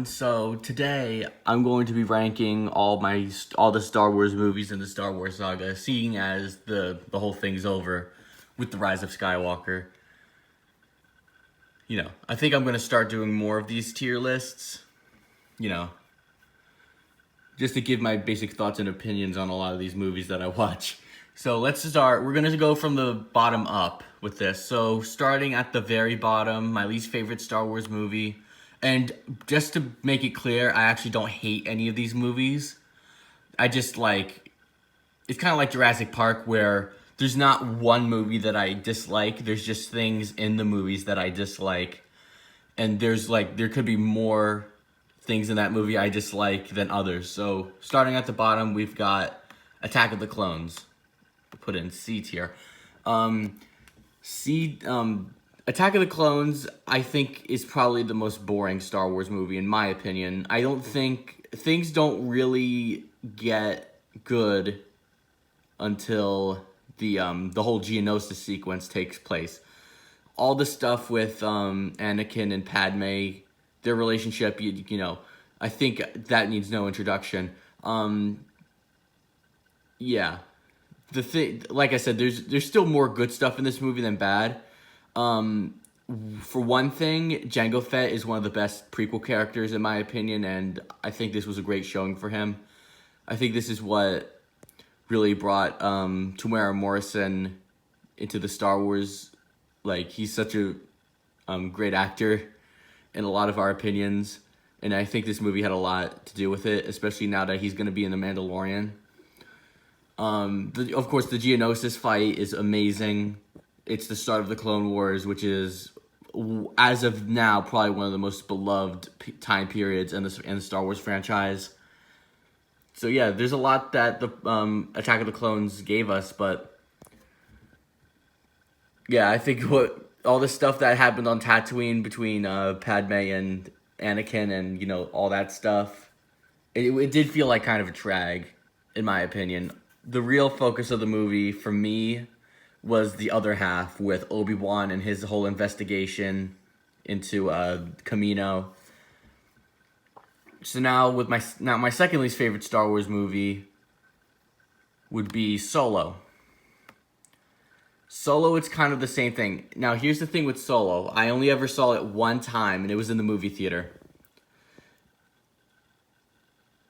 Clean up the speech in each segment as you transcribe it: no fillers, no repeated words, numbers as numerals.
So today I'm going to be ranking all the Star Wars movies in the Star Wars saga, seeing as the whole thing's over with the Rise of Skywalker. I think I'm going to start doing more of these tier lists, you know, just to give my basic thoughts and opinions on a lot of these movies that I watch. So let's start. We're going to go from the bottom up with this. So starting at the very bottom, my least favorite Star Wars movie. And just to make it clear, I actually don't hate any of these movies. I just it's kind of like Jurassic Park, where there's not one movie that I dislike. There's just things in the movies that I dislike. And there could be more things in that movie I dislike than others. So starting at the bottom, we've got Attack of the Clones. Put in C tier. Attack of the Clones, I think, is probably the most boring Star Wars movie, in my opinion. I don't think things don't really get good until the whole Geonosis sequence takes place. All the stuff with Anakin and Padme, their relationship, I think that needs no introduction. Yeah. The thing, like I said, there's still more good stuff in this movie than bad. For one thing, Jango Fett is one of the best prequel characters in my opinion, and I think this was a great showing for him. I think this is what really brought Temuera Morrison into the Star Wars. He's such a great actor in a lot of our opinions, and I think this movie had a lot to do with it, especially now that he's going to be in The Mandalorian. Of course, the Geonosis fight is amazing. It's the start of the Clone Wars, which is, as of now, probably one of the most beloved time periods in the Star Wars franchise. So yeah, there's a lot that the Attack of the Clones gave us, but yeah, I think all the stuff that happened on Tatooine between Padme and Anakin and, all that stuff, it did feel like kind of a drag, in my opinion. The real focus of the movie, for me, was the other half with Obi-Wan and his whole investigation into Kamino. So now my second least favorite Star Wars movie would be Solo. Solo, it's kind of the same thing. Now, here's the thing with Solo. I only ever saw it one time, and it was in the movie theater.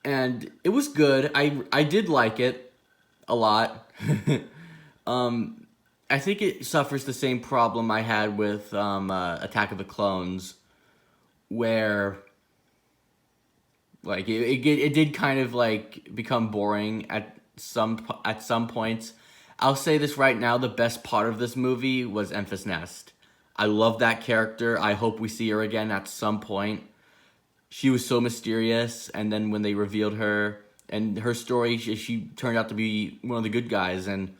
And it was good. I did like it a lot. I think it suffers the same problem I had with Attack of the Clones, where it did kind of become boring at some points. I'll say this right now: the best part of this movie was Enfys Nest. I love that character. I hope we see her again at some point. She was so mysterious, and then when they revealed her and her story, she turned out to be one of the good guys. And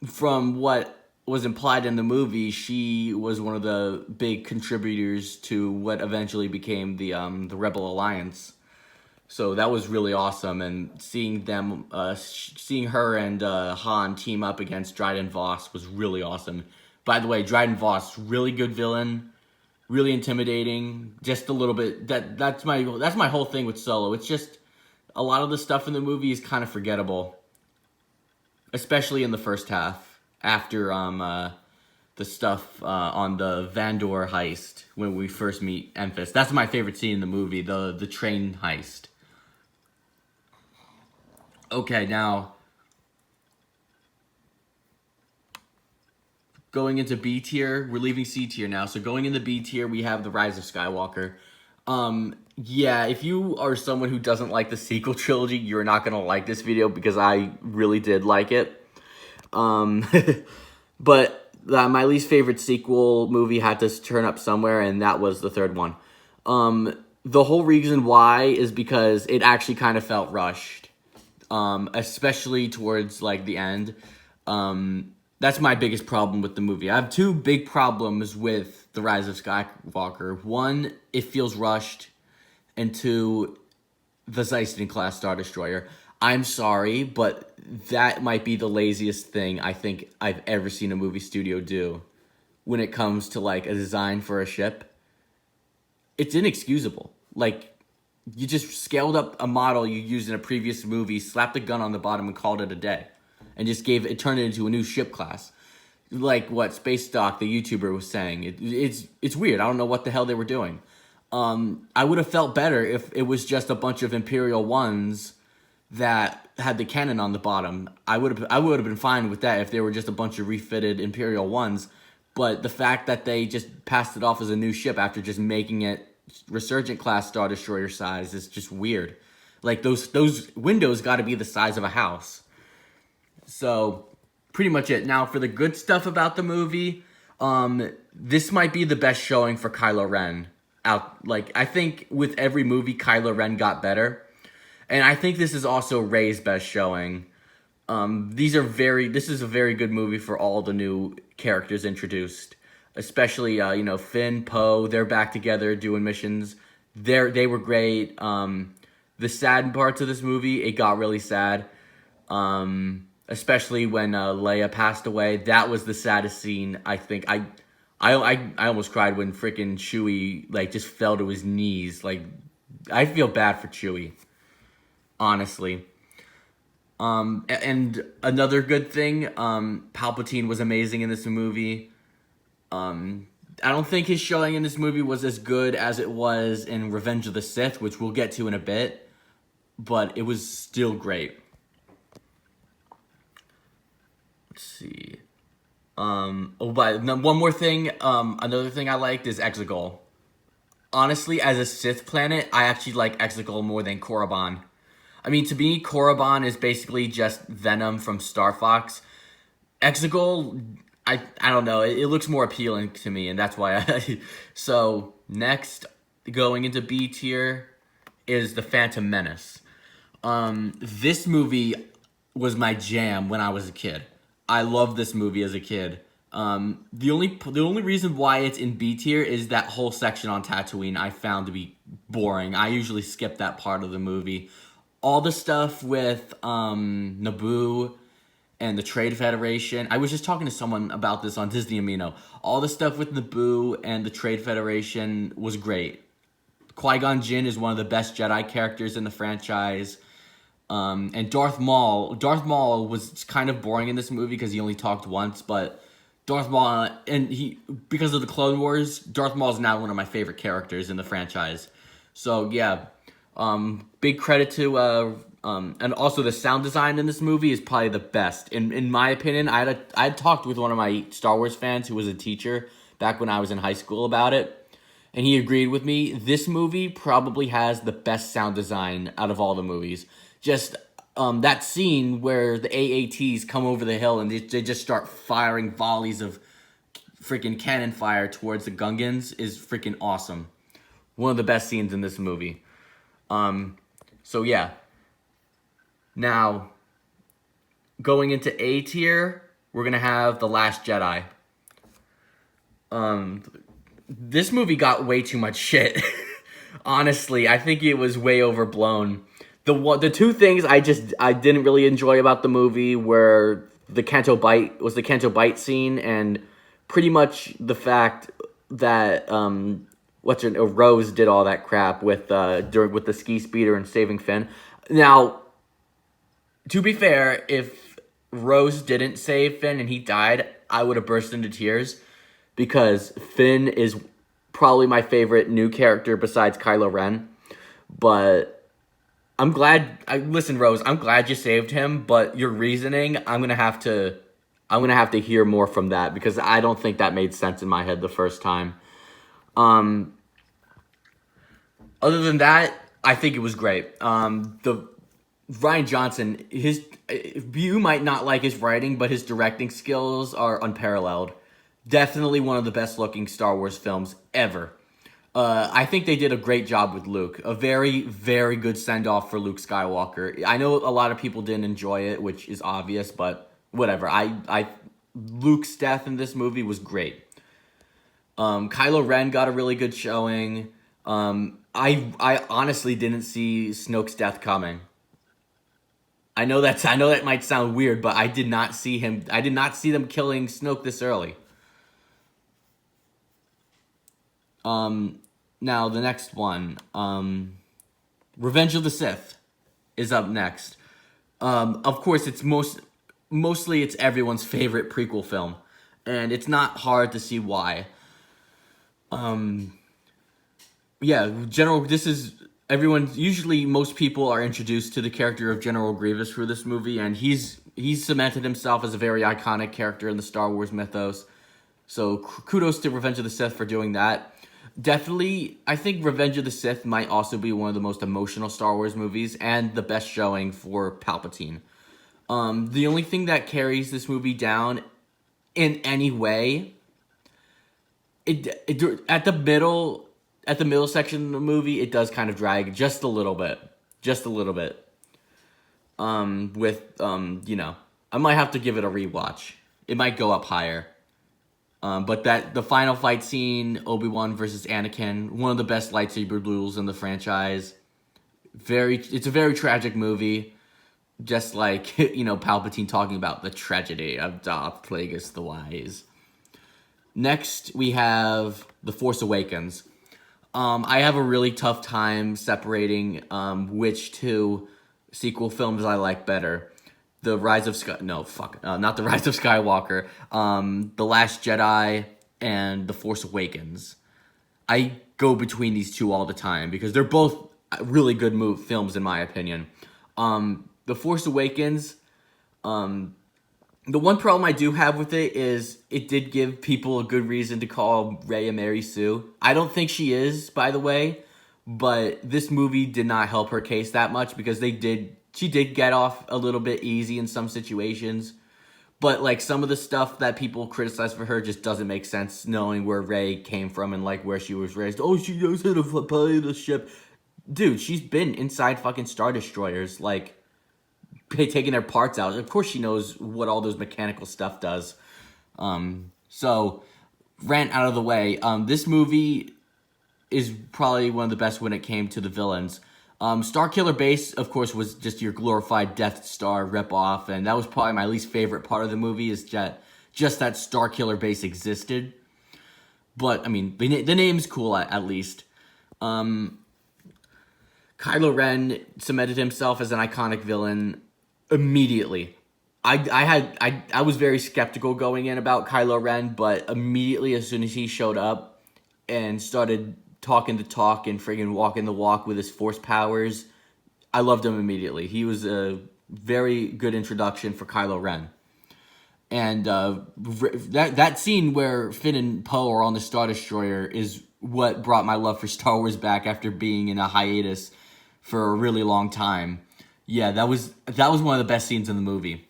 from what was implied in the movie, she was one of the big contributors to what eventually became the Rebel Alliance. So that was really awesome, and seeing her and Han team up against Dryden Voss was really awesome. By the way, Dryden Voss, really good villain, really intimidating. Just a little bit. That's my whole thing with Solo. It's just a lot of the stuff in the movie is kind of forgettable, especially in the first half, after the stuff on the Vandor heist when we first meet Enfys. That's my favorite scene in the movie, the train heist. Okay, now going into B tier, we're leaving C tier now. So going into B tier, we have The Rise of Skywalker. Yeah, if you are someone who doesn't like the sequel trilogy, you're not gonna like this video because I really did like it. But my least favorite sequel movie had to turn up somewhere, and that was the third one. The whole reason why is because it actually kind of felt rushed, especially towards the end. That's my biggest problem with the movie. I have two big problems with The Rise of Skywalker. One, it feels rushed, and two, the Zeiston class Star Destroyer. I'm sorry, but that might be the laziest thing I think I've ever seen a movie studio do when it comes to a design for a ship. It's inexcusable. Like, you just scaled up a model you used in a previous movie, slapped a gun on the bottom, and called it a day, and just turned it into a new ship class. Like what Space Doc, the YouTuber, was saying. It's weird. I don't know what the hell they were doing. I would have felt better if it was just a bunch of Imperial Ones that had the cannon on the bottom. I would have been fine with that if they were just a bunch of refitted Imperial Ones. But the fact that they just passed it off as a new ship after just making it Resurgent class Star Destroyer size is just weird. Like, those windows got to be the size of a house. So, pretty much it. Now, for the good stuff about the movie, this might be the best showing for Kylo Ren. I think with every movie, Kylo Ren got better. And I think this is also Rey's best showing. This is a very good movie for all the new characters introduced. Especially, Finn, Poe, they're back together doing missions. They were great. The sad parts of this movie, it got really sad. Especially when Leia passed away. That was the saddest scene, I think. I almost cried when freaking Chewie, just fell to his knees. I feel bad for Chewie, honestly. And another good thing, Palpatine was amazing in this movie. I don't think his showing in this movie was as good as it was in Revenge of the Sith, which we'll get to in a bit, but it was still great. Let's see. But one more thing, another thing I liked is Exegol. Honestly, as a Sith planet, I actually like Exegol more than Korriban. I mean, to me, Korriban is basically just Venom from Star Fox. Exegol, I don't know, it looks more appealing to me, and that's why So, next, going into B tier, is The Phantom Menace. This movie was my jam when I was a kid. I loved this movie as a kid. The only reason why it's in B tier is that whole section on Tatooine I found to be boring. I usually skip that part of the movie. All the stuff with Naboo and the Trade Federation. I was just talking to someone about this on Disney Amino. All the stuff with Naboo and the Trade Federation was great. Qui-Gon Jinn is one of the best Jedi characters in the franchise. And Darth Maul was kind of boring in this movie because he only talked once, but Darth Maul, because of the Clone Wars, Darth Maul is now one of my favorite characters in the franchise. So yeah, big credit to, and also the sound design in this movie is probably the best. In my opinion, I had talked with one of my Star Wars fans who was a teacher back when I was in high school about it, and he agreed with me. This movie probably has the best sound design out of all the movies. Just that scene where the AATs come over the hill and they just start firing volleys of freaking cannon fire towards the Gungans is freaking awesome. One of the best scenes in this movie. So yeah. Now, going into A tier, we're going to have The Last Jedi. This movie got way too much shit. Honestly, I think it was way overblown. The two things I didn't really enjoy about the movie were the Canto Bight scene, and pretty much the fact that Rose did all that crap with the ski speeder and saving Finn. Now, to be fair, if Rose didn't save Finn and he died, I would have burst into tears because Finn is probably my favorite new character besides Kylo Ren. But I'm glad. Listen, Rose, I'm glad you saved him, but your reasoning, I'm gonna have to hear more from that because I don't think that made sense in my head the first time. Other than that, I think it was great. The Rian Johnson, you might not like his writing, but his directing skills are unparalleled. Definitely one of the best looking Star Wars films ever. I think they did a great job with Luke. A very, very good send-off for Luke Skywalker. I know a lot of people didn't enjoy it, which is obvious, but whatever. Luke's death in this movie was great. Kylo Ren got a really good showing. I honestly didn't see Snoke's death coming. I know that might sound weird, but I did not see them killing Snoke this early. Now the next one, Revenge of the Sith, is up next. Of course, it's mostly it's everyone's favorite prequel film, and it's not hard to see why. Yeah, General. This is everyone. Usually, most people are introduced to the character of General Grievous through this movie, and he's cemented himself as a very iconic character in the Star Wars mythos. So kudos to Revenge of the Sith for doing that. Definitely, I think Revenge of the Sith might also be one of the most emotional Star Wars movies and the best showing for Palpatine. The only thing that carries this movie down in any way, at the middle section of the movie, it does kind of drag just a little bit, just a little bit. I might have to give it a rewatch. It might go up higher. But the final fight scene, Obi-Wan versus Anakin, one of the best lightsaber duels in the franchise. It's a very tragic movie. Just like, Palpatine talking about the tragedy of Darth Plagueis the Wise. Next, we have The Force Awakens. I have a really tough time separating which two sequel films I like better. The Rise of not The Rise of Skywalker. The Last Jedi and The Force Awakens. I go between these two all the time because they're both really good films in my opinion. The Force Awakens, the one problem I do have with it is it did give people a good reason to call Rey a Mary Sue. I don't think she is, by the way, but this movie did not help her case that much because she did get off a little bit easy in some situations. But, like, some of the stuff that people criticize for her just doesn't make sense, knowing where Rey came from and, like, where she was raised. Oh, she knows how to pilot a ship. Dude, she's been inside fucking Star Destroyers, like, taking their parts out. Of course she knows what all those mechanical stuff does. So, rant out of the way. This movie is probably one of the best when it came to the villains. Starkiller Base, of course, was just your glorified Death Star ripoff, and that was probably my least favorite part of the movie, is just that Starkiller Base existed. But, I mean, the name's cool at least. Kylo Ren cemented himself as an iconic villain immediately. I was very skeptical going in about Kylo Ren, but immediately as soon as he showed up and started talking the talk and friggin' walking the walk with his force powers, I loved him immediately. He was a very good introduction for Kylo Ren. And that scene where Finn and Poe are on the Star Destroyer is what brought my love for Star Wars back after being in a hiatus for a really long time. Yeah, that was one of the best scenes in the movie.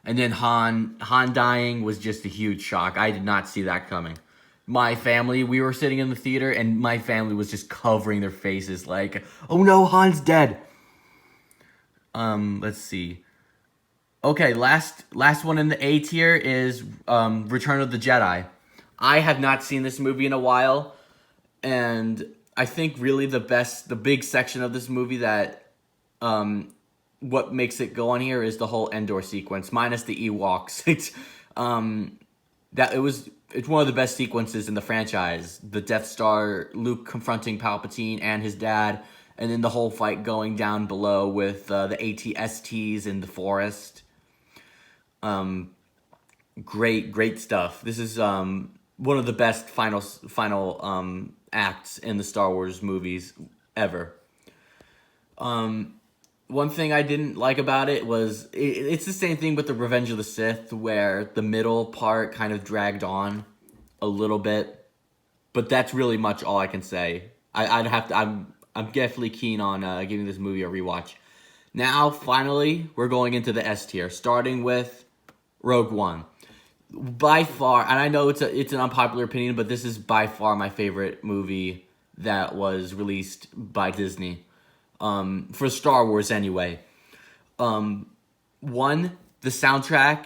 And then Han dying was just a huge shock. I did not see that coming. My family, we were sitting in the theater, and my family was just covering their faces like, oh no, Han's dead. Let's see. Okay, last one in the A tier is Return of the Jedi. I have not seen this movie in a while, and I think really the big section of this movie that what makes it go on here is the whole Endor sequence, minus the Ewoks. It's one of the best sequences in the franchise. The Death Star, Luke confronting Palpatine and his dad, and then the whole fight going down below with the AT-STs in the forest. Great stuff. This is one of the best final acts in the Star Wars movies ever. One thing I didn't like about it was it's the same thing with the Revenge of the Sith, where the middle part kind of dragged on a little bit, but that's really much all I can say. I'm definitely keen on giving this movie a rewatch. Now, finally, we're going into the S tier, starting with Rogue One. By far, and I know it's an unpopular opinion, but this is by far my favorite movie that was released by Disney. For Star Wars anyway. The soundtrack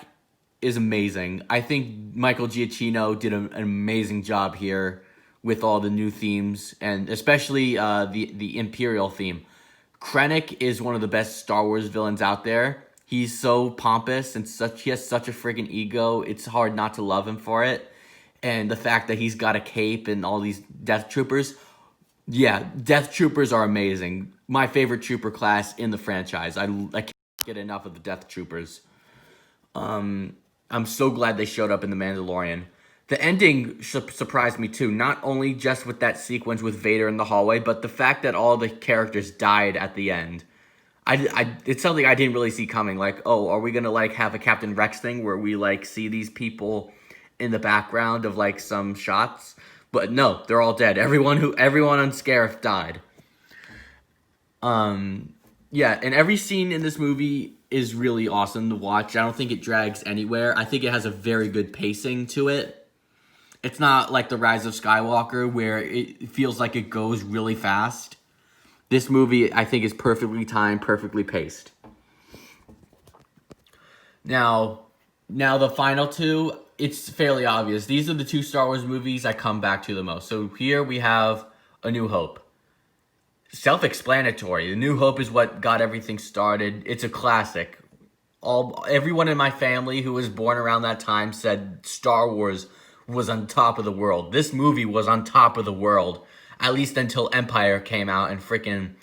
is amazing. I think Michael Giacchino did an amazing job here with all the new themes, and especially the Imperial theme. Krennic is one of the best Star Wars villains out there. He's so pompous and he has such a freaking ego. It's hard not to love him for it. And the fact that he's got a cape and all these Death Troopers. Yeah, Death Troopers are amazing. My favorite trooper class in the franchise. I can't get enough of the Death Troopers. I'm so glad they showed up in The Mandalorian. The ending surprised me too, not only just with that sequence with Vader in the hallway, but the fact that all the characters died at the end. It's something I didn't really see coming. Like, oh, are we gonna like have a Captain Rex thing where we like see these people in the background of like some shots? But no, they're all dead. Everyone on Scarif died. Yeah, and every scene in this movie is really awesome to watch. I don't think it drags anywhere. I think it has a very good pacing to it. It's not like The Rise of Skywalker where it feels like it goes really fast. This movie, I think, is perfectly timed, perfectly paced. Now the final two, it's fairly obvious. These are the two Star Wars movies I come back to the most. So here we have A New Hope. Self-explanatory. The New Hope is what got everything started. It's a classic. Everyone in my family who was born around that time said Star Wars was on top of the world. This movie was on top of the world, at least until Empire came out and freaking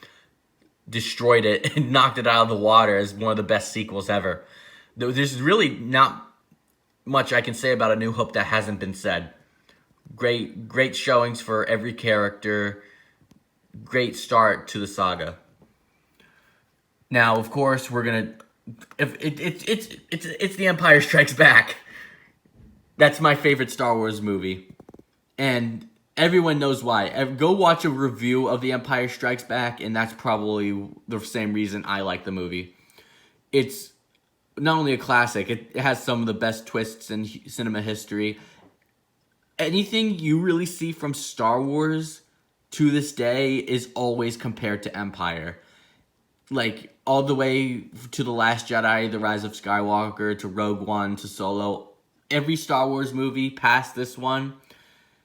destroyed it and knocked it out of the water as one of the best sequels ever. There's really not much I can say about A New Hope that hasn't been said. Great showings for every character. Great start to the saga. Now, of course, we're gonna. If it's The Empire Strikes Back. That's my favorite Star Wars movie, and everyone knows why. Go watch a review of The Empire Strikes Back, and that's probably the same reason I like the movie. It's not only a classic, it has some of the best twists in cinema history. Anything you really see from Star Wars to this day is always compared to Empire. Like, all the way to The Last Jedi, The Rise of Skywalker, to Rogue One, to Solo. Every Star Wars movie past this one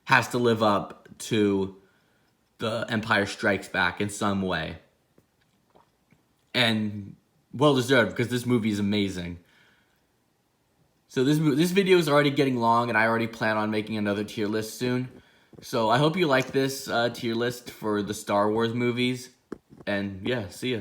has to live up to The Empire Strikes Back in some way. And well deserved, because this movie is amazing. So this video is already getting long, and I already plan on making another tier list soon. So I hope you like this tier list for the Star Wars movies. And yeah, see ya.